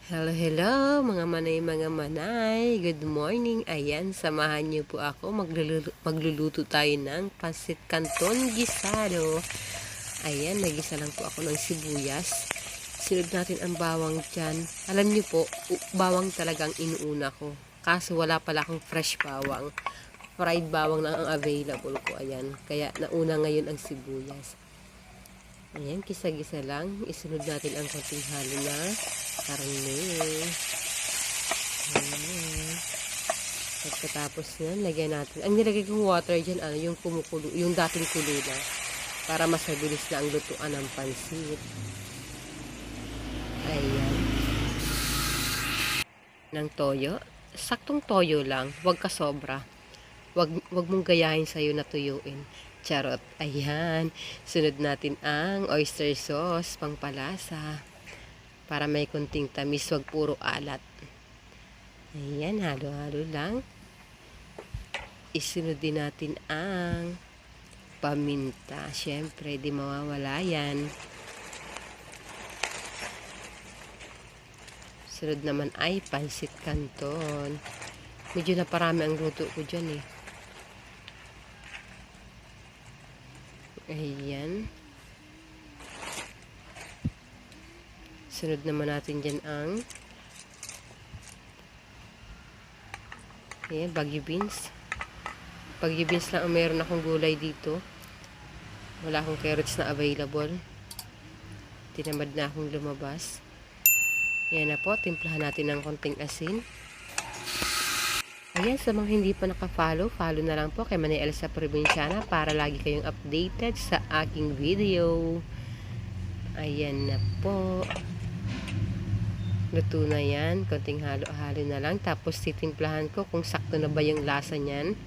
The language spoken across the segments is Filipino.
Hello, hello mga manay, mga manay. Good morning. Ayan, samahan niyo po ako. Magluluto tayo ng pancit canton gisado. Ayan, nagisa lang po ako ng sibuyas. Sunod natin ang bawang dyan. Alam niyo po, bawang talagang inuuna ko. Kaso wala pala akong fresh bawang. Fried bawang na ang available ko. Ayan, kaya nauna ngayon ang sibuyas. Ayan, kisa-gisa lang. Isunod natin ang konting halo na karne. Ayan. Pagkatapos yan, lagyan natin. Ang nilagay kong water dyan, yung kumukulo, yung dating kulo na. Para mas mabilis na ang lutuan ng pansit. Ayan. Ng toyo. Saktong toyo lang. Huwag ka sobra. Wag mong gayahin sa'yo na tuyuin. Charot. Ayan. Sunod natin ang oyster sauce, pangpalasa. Para may kunting tamis, wag puro alat. Ayan, halo-halo lang. Isunod din natin ang paminta. Siyempre, di mawawala yan. Sunod naman ay pancit canton. Medyo naparami ang luto ko dyan eh. Ayan. Sunod naman natin dyan ang bagyo beans. Bagyo beans lang ang meron akong gulay dito. Wala akong carrots na available. Tinamad na akong lumabas. Ayan na po, timplahan natin ng konting asin. Ayan, sa mga hindi pa naka-follow, follow na lang po kay Manay Elsa Provinciana para lagi kayong updated sa aking video. Ayan na po. Luto na yan. Konting halo-halo na lang. Tapos titimplahan ko kung sakto na ba yung lasa niyan.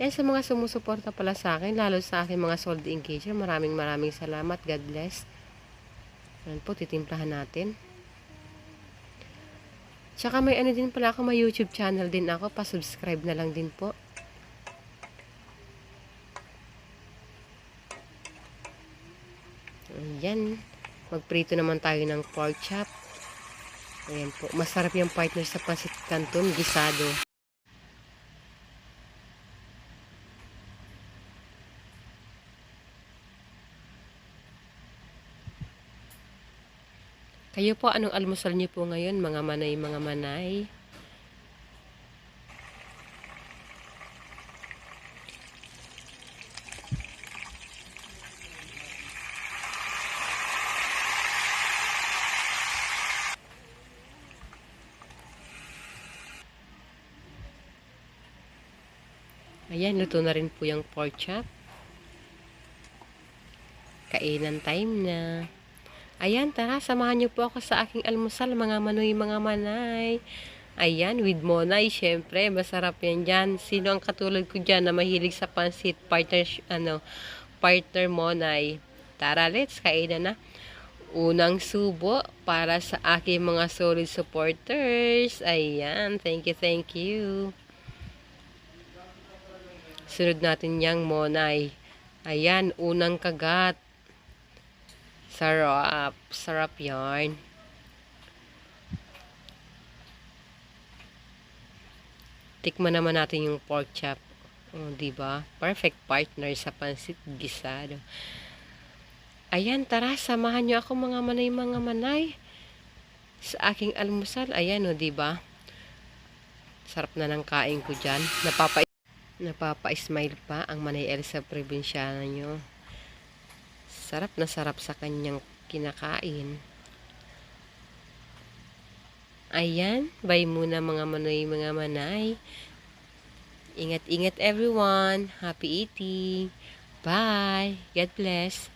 Yan sa mga sumusuporta pala sa akin, lalo sa akin mga solid engager. Maraming salamat. God bless. Yan po, titimplahan natin. Tsaka may ano din pala ako, may YouTube channel din ako. Pa-subscribe na lang din po. Ayan. Magprito naman tayo ng pork chop. Ayan po. Masarap yung partner sa pancit canton, gisado. Kayo po, anong almusal niyo po ngayon, mga manay, mga manay? Ayan, luto na rin po yung pork chop. Kainan time na. Ayan, tara, samahan niyo po ako sa aking almusal, mga manoy, mga manay. Ayan, with monay, syempre, masarap yan dyan. Sino ang katulad ko dyan na mahilig sa pansit, partner monay? Tara, let's kainan na. Unang subo para sa aking mga solid supporters. Ayan, thank you, thank you. Sunod natin yang monay. Ayan, unang kagat. Sarap. Sarap yarn. Tikman naman natin yung pork chop. Oh, diba? Perfect partner sa pansit gisado. Ayan, tara, samahan nyo ako mga manay. Sa aking almusal. Ayan, oh, diba? Sarap na ng kain ko dyan. Napapa-smile pa ang Manay Elsa Provinciana nyo. Sarap na sarap sa kanyang kinakain. Ayan, bye muna mga manoy, mga manay. Ingat-ingat everyone. Happy eating. Bye. God bless.